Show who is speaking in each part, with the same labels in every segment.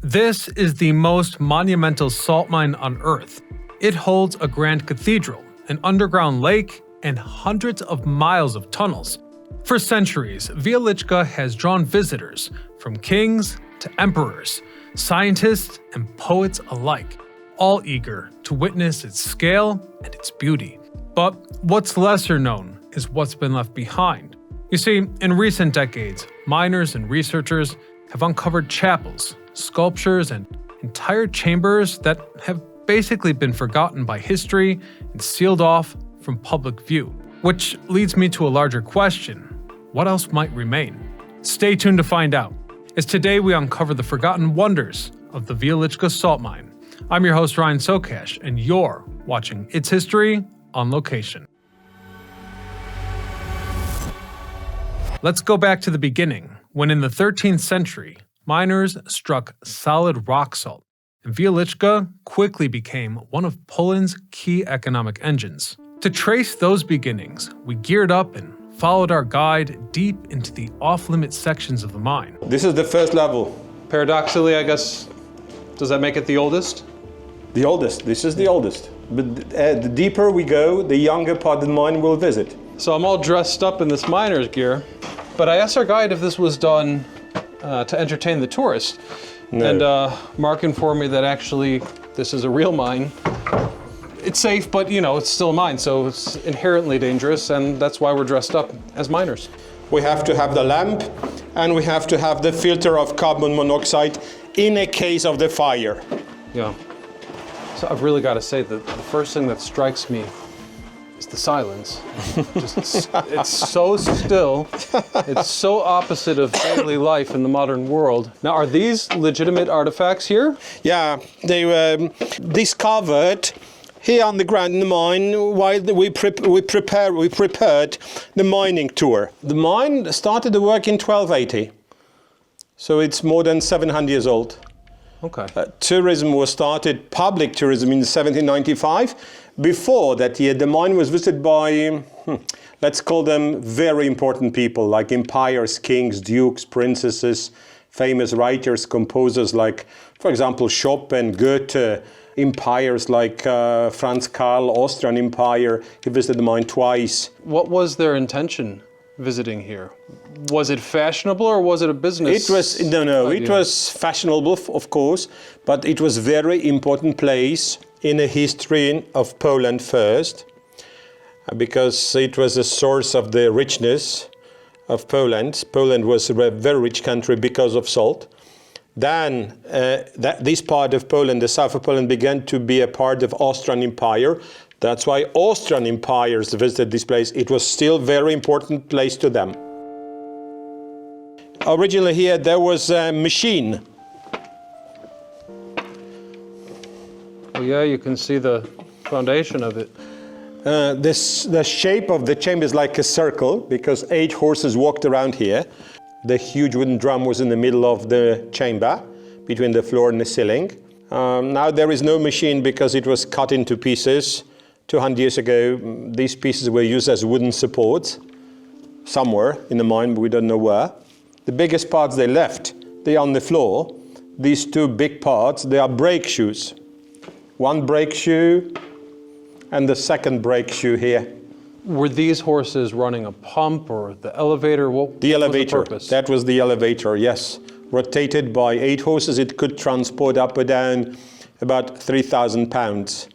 Speaker 1: This is the most monumental salt mine on Earth. It holds a grand cathedral, an underground lake, and hundreds of miles of tunnels. For centuries, Wieliczka has drawn visitors, from kings to emperors, scientists and poets alike, all eager to witness its scale and its beauty. But what's lesser known is what's been left behind. You see, in recent decades, miners and researchers have uncovered chapels, sculptures, and entire chambers that have basically been forgotten by history and sealed off from public view. Which leads me to a larger question. What else might remain? Stay tuned to find out, as today we uncover the forgotten wonders of the Wieliczka Salt Mine. I'm your host Ryan Sokash, and you're watching It's History on Location. Let's go back to the beginning, when in the 13th century, miners struck solid rock salt, and Wieliczka quickly became one of Poland's key economic engines. To trace those beginnings, we geared up and followed our guide deep into the off-limit sections of the mine.
Speaker 2: This is the first level.
Speaker 3: Paradoxically, I guess, does that make it the oldest?
Speaker 2: The oldest. This is the oldest. But the deeper we go, the younger part of the mine we'll visit.
Speaker 3: So I'm all dressed up in this miner's gear, but I asked our guide if this was done to entertain the tourist.
Speaker 2: No.
Speaker 3: And Mark informed me that actually this is a real mine. It's safe, but it's still a mine, so it's inherently dangerous, and that's why we're dressed up as miners.
Speaker 2: We have to have the lamp, and we have to have the filter of carbon monoxide in a case of the fire.
Speaker 3: Yeah. So I've really got to say that the first thing that strikes me is the silence. It's so still. It's so opposite of daily life in the modern world. Now, are these legitimate artifacts here?
Speaker 2: Yeah, they were discovered here on the ground in the mine while we prepared the mining tour. The mine started to work in 1280, so it's more than 700 years old.
Speaker 3: Okay.
Speaker 2: Tourism was started, public tourism, in 1795. Before that year, the mine was visited by, let's call them very important people, like empires, kings, dukes, princesses, famous writers, composers like, for example, Chopin, Goethe, empires like Franz Karl, Austrian Empire. He visited the mine twice.
Speaker 3: What was their intention visiting here? Was it fashionable or was it a business?
Speaker 2: It was, it was fashionable, of course, but it was very important place in the history of Poland first, because it was a source of the richness of Poland. Poland was a very rich country because of salt. Then this part of Poland, the south of Poland, began to be a part of Austrian Empire. That's why Austrian empires visited this place. It was still a very important place to them. Originally here there was a machine.
Speaker 3: Oh yeah, you can see the foundation of it.
Speaker 2: The shape of the chamber is like a circle because 8 horses walked around here. The huge wooden drum was in the middle of the chamber, between the floor and the ceiling. Now there is no machine because it was cut into pieces. 200 years ago, these pieces were used as wooden supports, somewhere in the mine, but we don't know where. The biggest parts they left, they are on the floor. These 2 big parts, they are brake shoes. 1 brake shoe and the 2nd brake shoe here.
Speaker 3: Were these horses running a pump or the elevator?
Speaker 2: The elevator.
Speaker 3: Was the purpose?
Speaker 2: That was the elevator, yes. Rotated by 8 horses, it could transport up or down about 3,000 pounds.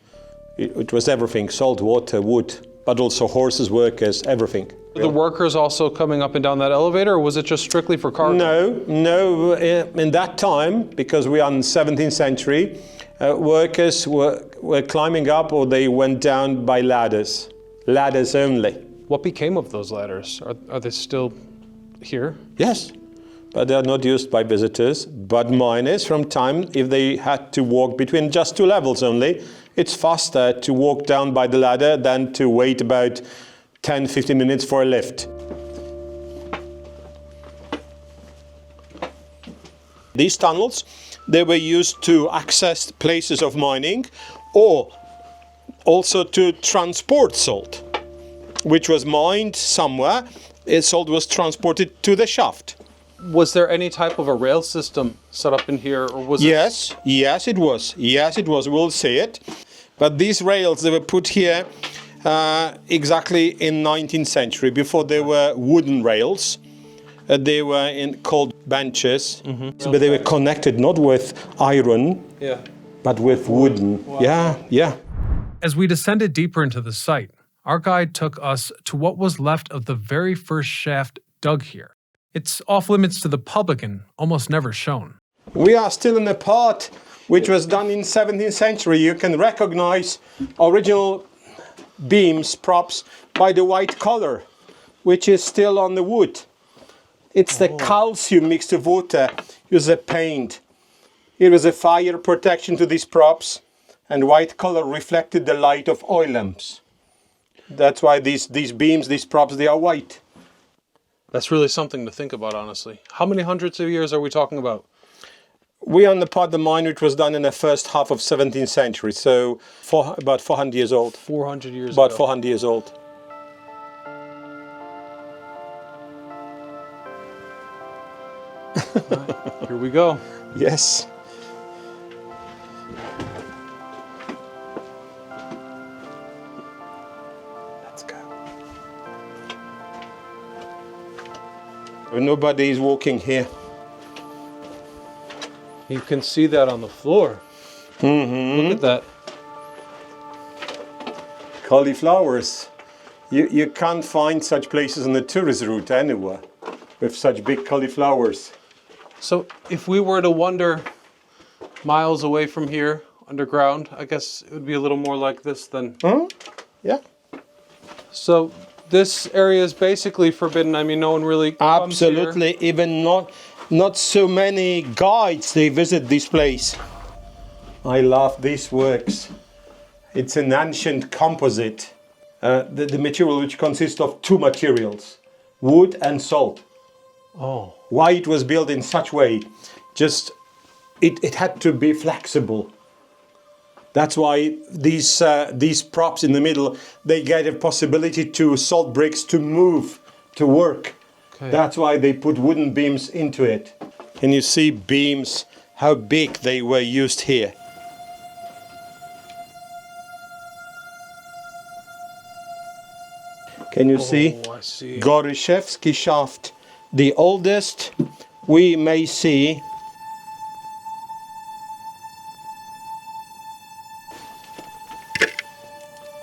Speaker 2: It was everything, salt, water, wood, but also horses, workers, everything.
Speaker 3: Were the workers also coming up and down that elevator, or was it just strictly for cargo?
Speaker 2: No. In that time, because we are in the 17th century, workers were climbing up or they went down by ladders. Ladders only.
Speaker 3: What became of those ladders? Are they still here?
Speaker 2: Yes, but they are not used by visitors. But miners, from time, if they had to walk between just 2 levels only, it's faster to walk down by the ladder than to wait about 10-15 minutes for a lift. These tunnels, they were used to access places of mining or also to transport salt, which was mined somewhere. Salt was transported to the shaft.
Speaker 3: Was there any type of a rail system set up in here, or was
Speaker 2: Yes, yes, it was. Yes, it was. We'll see it. But these rails, they were put here exactly in 19th century. Before they were wooden rails. They were called benches, but they were connected not with iron, but with wooden.
Speaker 3: Wow.
Speaker 2: Yeah.
Speaker 1: As we descended deeper into the site, our guide took us to what was left of the very first shaft dug here. It's off limits to the public and almost never shown.
Speaker 2: We are still in a part which was done in 17th century. You can recognize original beams, props, by the white color, which is still on the wood. It's the calcium mixed with water, used as paint. It was a fire protection to these props, and white color reflected the light of oil lamps. That's why these beams, these props, they are white.
Speaker 3: That's really something to think about, honestly. How many hundreds of years are we talking about?
Speaker 2: We are on the part of the mine which was done in the first half of 17th century, so about 400 years old.
Speaker 3: 400 years
Speaker 2: About
Speaker 3: ago.
Speaker 2: 400 years old.
Speaker 3: Here we go.
Speaker 2: Yes. Let's go. Nobody is walking here.
Speaker 3: You can see that on the floor. Look at that.
Speaker 2: Cauliflowers. You can't find such places on the tourist route anywhere with such big cauliflowers.
Speaker 3: So if we were to wander miles away from here, underground, I guess it would be a little more like this than...
Speaker 2: Yeah.
Speaker 3: So this area is basically forbidden. I mean, no one really comes
Speaker 2: Absolutely.
Speaker 3: here.
Speaker 2: Even not so many guides, they visit this place. I love these works. It's an ancient composite. The material which consists of two materials, wood and salt.
Speaker 3: Oh.
Speaker 2: Why it was built in such way, just it had to be flexible. That's why these props in the middle, they get a possibility to salt bricks to move, to work.
Speaker 3: Okay.
Speaker 2: That's why they put wooden beams into it. And you see beams, how big they were used here. Can you see?
Speaker 3: Oh, I see.
Speaker 2: Goryszewski shaft, the oldest we may see.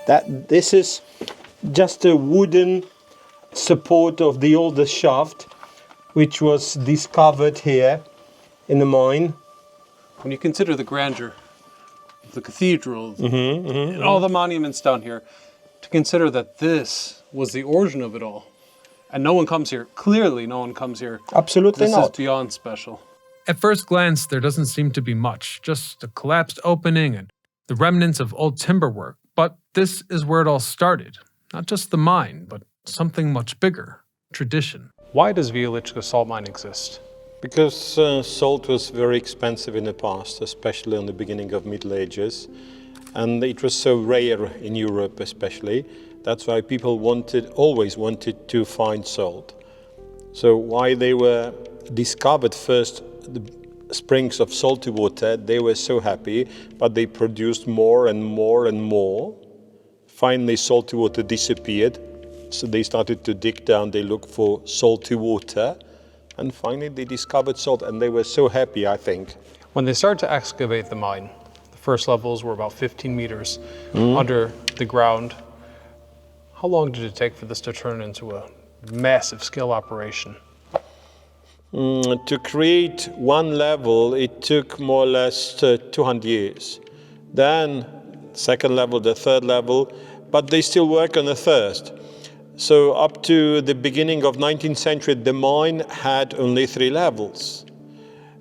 Speaker 2: That this is just a wooden support of the oldest shaft, which was discovered here in the mine.
Speaker 3: When you consider the grandeur of the cathedral and all the monuments down here, to consider that this was the origin of it all, and no one comes here, clearly no one comes here.
Speaker 2: Absolutely
Speaker 3: This
Speaker 2: not.
Speaker 3: is beyond special.
Speaker 1: At first glance, there doesn't seem to be much, just a collapsed opening and the remnants of old timber work. But this is where it all started. Not just the mine, but something much bigger, tradition. Why does Wieliczka Salt Mine exist?
Speaker 2: Because salt was very expensive in the past, especially in the beginning of Middle Ages. And it was so rare in Europe especially. That's why people always wanted to find salt. So while they were discovered first the springs of salty water, they were so happy, but they produced more and more and more. Finally, salty water disappeared. So they started to dig down, they looked for salty water. And finally they discovered salt, and they were so happy, I think.
Speaker 3: When they started to excavate the mine, the first levels were about 15 meters under the ground. How long did it take for this to turn into a massive scale operation?
Speaker 2: To create one level, it took more or less 200 years. Then, second level, the third level, but they still work on the first. So up to the beginning of 19th century, the mine had only 3 levels.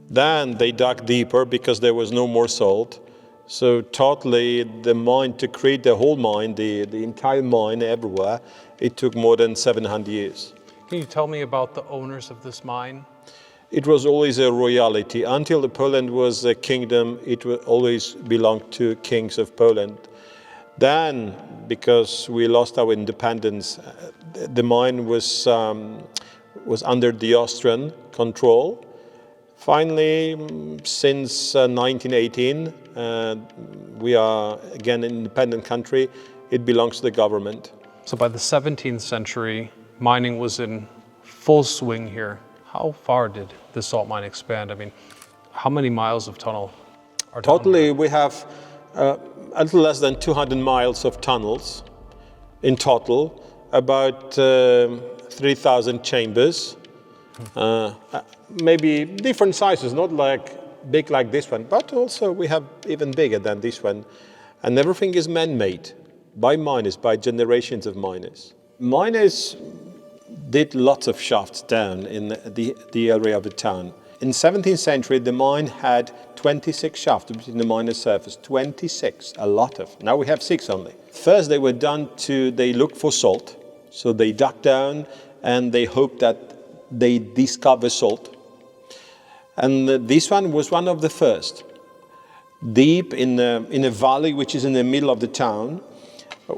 Speaker 2: Then they dug deeper because there was no more salt. So totally the mine, to create the whole mine, the entire mine everywhere, it took more than 700 years.
Speaker 3: Can you tell me about the owners of this mine?
Speaker 2: It was always a royalty. Until Poland was a kingdom, it always belonged to kings of Poland. Then, because we lost our independence, the mine was was under the Austrian control. Finally, since 1918, we are again an independent country. It belongs to the government.
Speaker 3: So by the 17th century, mining was in full swing here. How far did the salt mine expand? I mean, how many miles of tunnel are down
Speaker 2: Totally,
Speaker 3: here?
Speaker 2: we have a little less than 200 miles of tunnels in total, about 3,000 chambers, maybe different sizes, not like big like this one, but also we have even bigger than this one. And everything is man-made by miners, by generations of miners. Miners did lots of shafts down in the area of the town. In the 17th century, the mine had 26 shafts between the miner's surface. 26, a lot of. Now we have 6 only. First, they looked for salt. So they dug down and they hoped that they discover salt. And this one was one of the first. Deep in a valley which is in the middle of the town.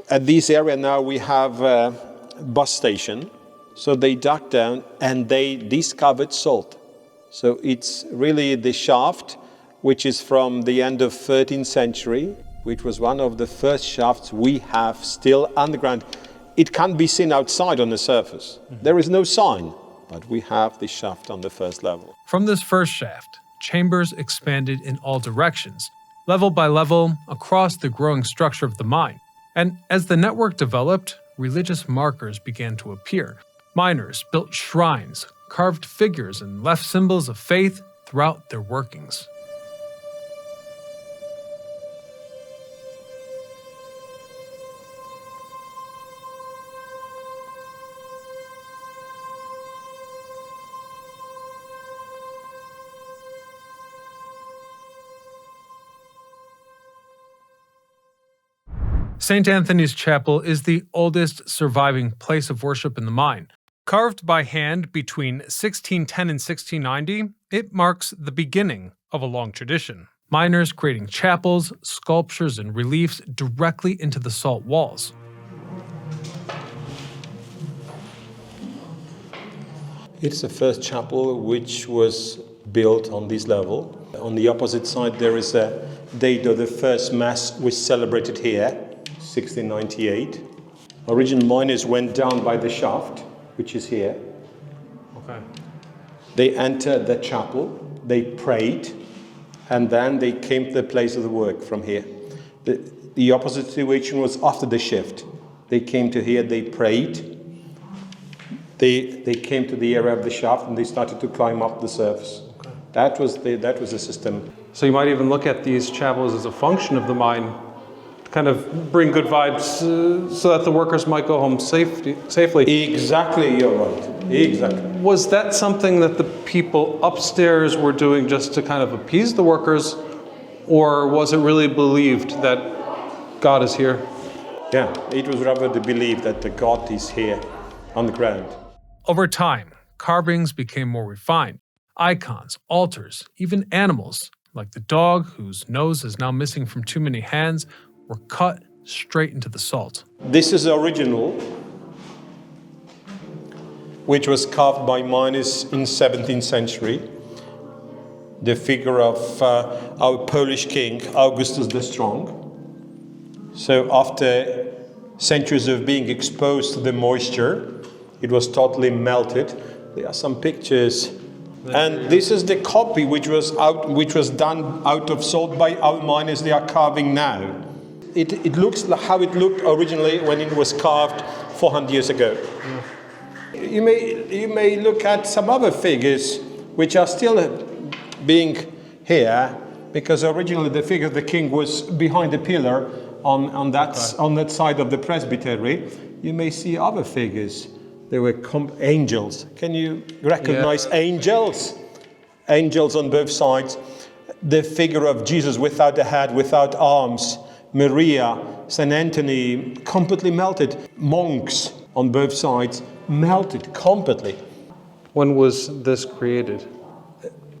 Speaker 2: At this area now we have a bus station. So they dug down and they discovered salt. So it's really the shaft, which is from the end of 13th century, which was one of the first shafts we have still underground. It can't be seen outside on the surface. There is no sign, but we have the shaft on the first level.
Speaker 1: From this first shaft, chambers expanded in all directions, level by level, across the growing structure of the mine. And as the network developed, religious markers began to appear. Miners built shrines, carved figures, and left symbols of faith throughout their workings. St. Anthony's Chapel is the oldest surviving place of worship in the mine. Carved by hand between 1610 and 1690, it marks the beginning of a long tradition. Miners creating chapels, sculptures, and reliefs directly into the salt walls.
Speaker 2: It's the first chapel which was built on this level. On the opposite side there is a date of the first Mass was celebrated here, 1698. Original miners went down by the shaft, which is here.
Speaker 3: Okay.
Speaker 2: They entered the chapel, they prayed, and then they came to the place of the work from here. The opposite situation was after the shift. They came to here, they prayed, they came to the area of the shaft and they started to climb up the surface.
Speaker 3: Okay.
Speaker 2: That was the system.
Speaker 3: So you might even look at these chapels as a function of the mine, to kind of bring good vibes so that the workers might go home safely.
Speaker 2: Exactly, you're right. Exactly.
Speaker 3: Was that something that the people upstairs were doing just to kind of appease the workers, or was it really believed that God is here?
Speaker 2: Yeah, it was rather the belief that the God is here on the ground.
Speaker 1: Over time, carvings became more refined. Icons, altars, even animals, like the dog whose nose is now missing from too many hands, were cut straight into the salt.
Speaker 2: This is the original, which was carved by miners in 17th century. The figure of our Polish king, Augustus the Strong. So after centuries of being exposed to the moisture, it was totally melted. There are some pictures. And this is the copy which was done out of salt by our miners they are carving now. It looks like how it looked originally when it was carved 400 years ago. Yeah. You may look at some other figures which are still being here, because originally the figure of the king was behind the pillar on that side of the presbytery. You may see other figures. There were angels. Can you recognize angels? Angels on both sides. The figure of Jesus without a head, without arms. Maria, St. Anthony, completely melted. Monks on both sides, melted completely.
Speaker 3: When was this created?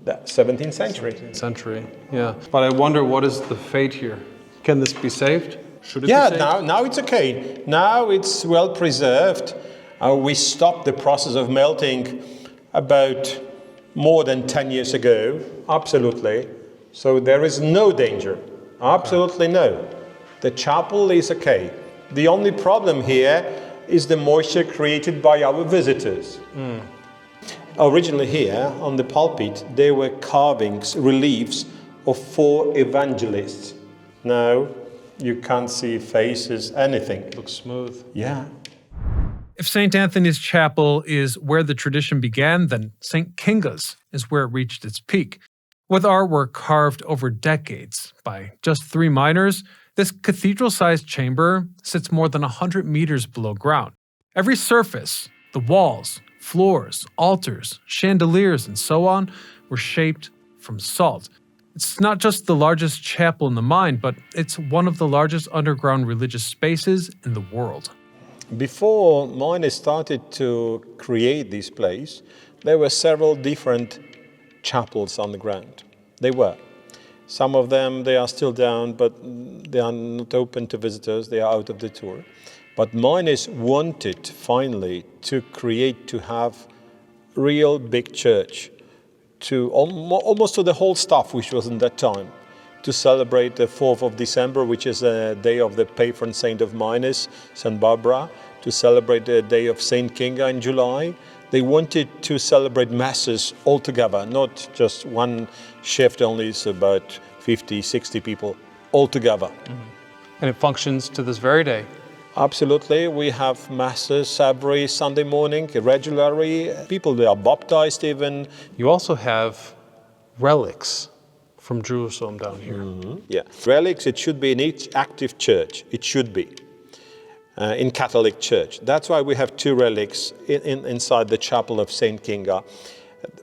Speaker 2: The 17th century.
Speaker 3: 17th century, yeah. But I wonder, what is the fate here? Can this be saved? Should it be saved?
Speaker 2: Now it's okay. Now it's well preserved. We stopped the process of melting about more than 10 years ago, absolutely. So there is no danger, absolutely no. The chapel is okay. The only problem here is the moisture created by our visitors. Originally here, on the pulpit, there were carvings, reliefs of 4 evangelists. Now, you can't see faces, anything.
Speaker 3: Looks smooth.
Speaker 2: Yeah.
Speaker 1: If St. Anthony's Chapel is where the tradition began, then St. Kinga's is where it reached its peak. With artwork carved over decades by just 3 miners, this cathedral-sized chamber sits more than 100 meters below ground. Every surface, the walls, floors, altars, chandeliers, and so on, were shaped from salt. It's not just the largest chapel in the mine, but it's one of the largest underground religious spaces in the world.
Speaker 2: Before miners started to create this place, there were several different chapels on the ground. They were. Some of them, they are still down, but they are not open to visitors, they are out of the tour. But miners wanted, finally, to have real big church, to almost to the whole staff, which was in that time, to celebrate the 4th of December, which is a day of the patron saint of miners, St. Barbara, to celebrate the day of St. Kinga in July. They wanted to celebrate masses all together, not just one shift only, it's about 50, 60 people all together.
Speaker 3: And it functions to this very day.
Speaker 2: Absolutely, we have masses every Sunday morning, regularly. People, they are baptized even.
Speaker 3: You also have relics from Jerusalem down here.
Speaker 2: Yeah, relics, it should be in each active church, it should be. In Catholic Church. That's why we have 2 relics inside the chapel of St. Kinga.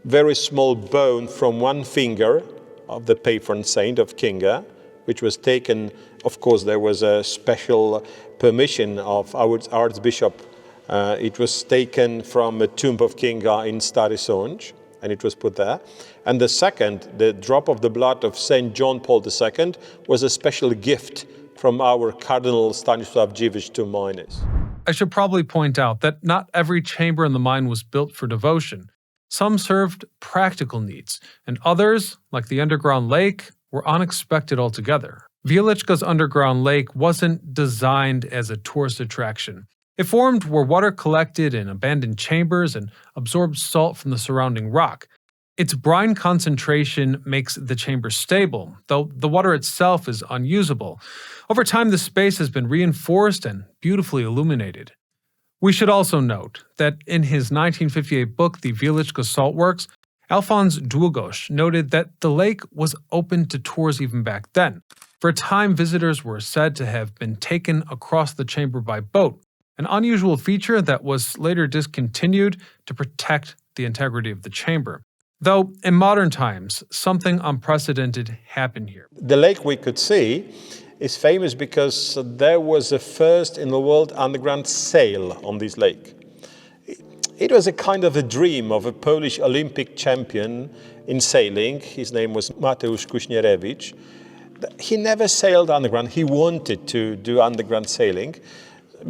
Speaker 2: Very small bone from one finger of the patron saint of Kinga, which was taken, of course, there was a special permission of our Archbishop. It was taken from a tomb of Kinga in Stary Sącz, and it was put there. And the second, the drop of the blood of St. John Paul II, was a special gift from our Cardinal Stanisław Dziwisz to miners.
Speaker 1: I should probably point out that not every chamber in the mine was built for devotion. Some served practical needs, and others, like the underground lake, were unexpected altogether. Wieliczka's underground lake wasn't designed as a tourist attraction. It formed where water collected in abandoned chambers and absorbed salt from the surrounding rock. Its brine concentration makes the chamber stable, though the water itself is unusable. Over time, the space has been reinforced and beautifully illuminated. We should also note that in his 1958 book, The Wieliczka Salt Works, Alfons Długosz noted that the lake was open to tours even back then. For a time, visitors were said to have been taken across the chamber by boat, an unusual feature that was later discontinued to protect the integrity of the chamber. Though, in modern times, something unprecedented happened here.
Speaker 2: The lake we could see is famous because there was a first in the world underground sail on this lake. It was a kind of a dream of a Polish Olympic champion in sailing. His name was Mateusz Kuśnierewicz. He never sailed underground. He wanted to do underground sailing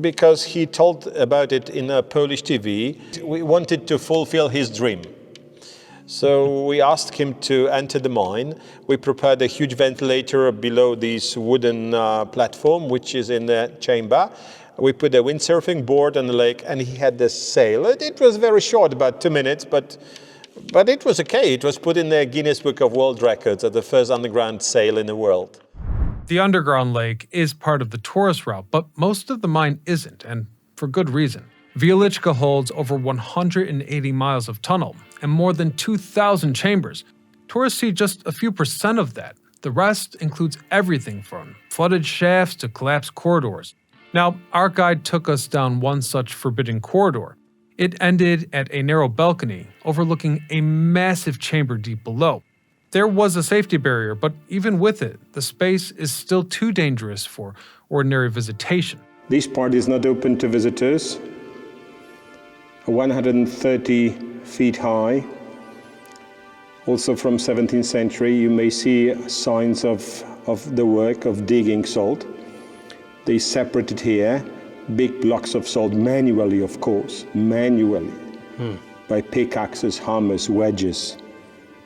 Speaker 2: because he told about it in a Polish TV. We wanted to fulfill his dream. So we asked him to enter the mine. We prepared a huge ventilator below this wooden platform, which is in the chamber. We put a windsurfing board on the lake, and he had the sail. It was very short, about 2 minutes, but it was okay. It was put in the Guinness Book of World Records as the first underground sail in the world.
Speaker 1: The underground lake is part of the tourist route, but most of the mine isn't, and for good reason. Wieliczka holds over 180 miles of tunnel and more than 2,000 chambers. Tourists see just a few % of that. The rest includes everything from flooded shafts to collapsed corridors. Now, our guide took us down one such forbidden corridor. It ended at a narrow balcony overlooking a massive chamber deep below. There was a safety barrier, but even with it, the space is still too dangerous for ordinary visitation.
Speaker 2: This part is not open to visitors. 130 feet high. Also from 17th century, you may see signs of the work of digging salt. They separated here big blocks of salt manually, of course, manually, by pickaxes, hammers, wedges.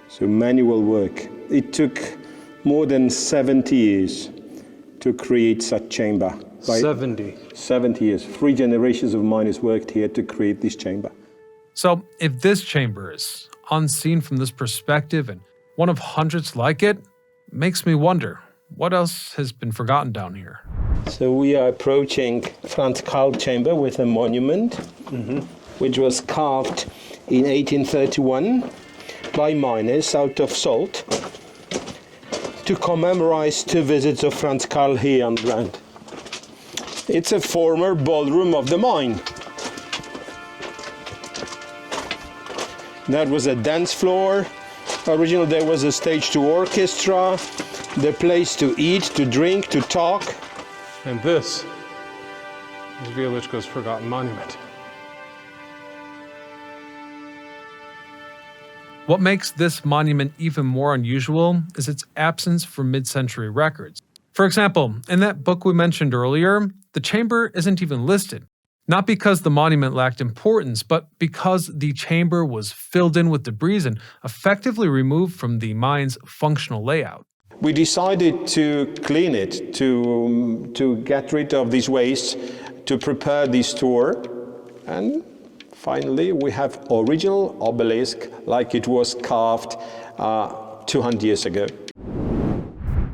Speaker 2: So manual work. It took more than 70 years to create such chamber. 70 years. 3 generations of miners worked here to create this chamber.
Speaker 1: So if this chamber is unseen from this perspective and one of hundreds like it, makes me wonder, what else has been forgotten down here?
Speaker 2: So we are approaching Franz Karl chamber with a monument, which was carved in 1831 by miners out of salt to commemorate 2 visits of Franz Karl here underground. It's a former ballroom of the mine. That was a dance floor. Originally there was a stage to orchestra, the place to eat, to drink, to talk.
Speaker 3: And this is Wieliczka's forgotten monument.
Speaker 1: What makes this monument even more unusual is its absence from mid-century records. For example, in that book we mentioned earlier, the chamber isn't even listed. Not because the monument lacked importance, but because the chamber was filled in with debris and effectively removed from the mine's functional layout.
Speaker 2: We decided to clean it, to get rid of these wastes, to prepare this tour, and finally we have original obelisk like it was carved 200 years ago.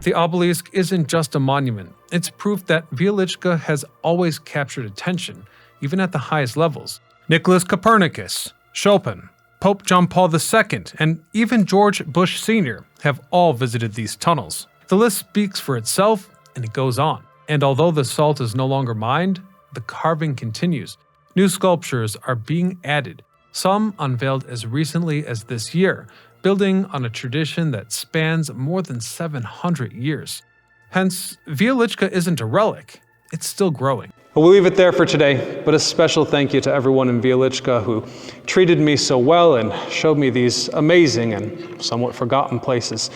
Speaker 1: The obelisk isn't just a monument, it's proof that Wieliczka has always captured attention, even at the highest levels. Nicholas Copernicus, Chopin, Pope John Paul II, and even George Bush Sr. have all visited these tunnels. The list speaks for itself, and it goes on. And although the salt is no longer mined, the carving continues. New sculptures are being added, some unveiled as recently as this year, building on a tradition that spans more than 700 years. Hence, Wieliczka isn't a relic, it's still growing.
Speaker 3: We'll leave it there for today, but a special thank you to everyone in Wieliczka who treated me so well and showed me these amazing and somewhat forgotten places.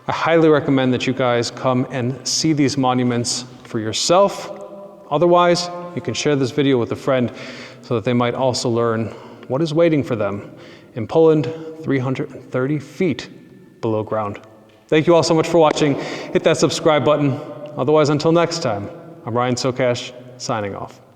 Speaker 3: I highly recommend that you guys come and see these monuments for yourself. Otherwise, you can share this video with a friend so that they might also learn what is waiting for them in Poland, 330 feet below ground. Thank you all so much for watching. Hit that subscribe button. Otherwise, until next time, I'm Ryan Sokash, signing off.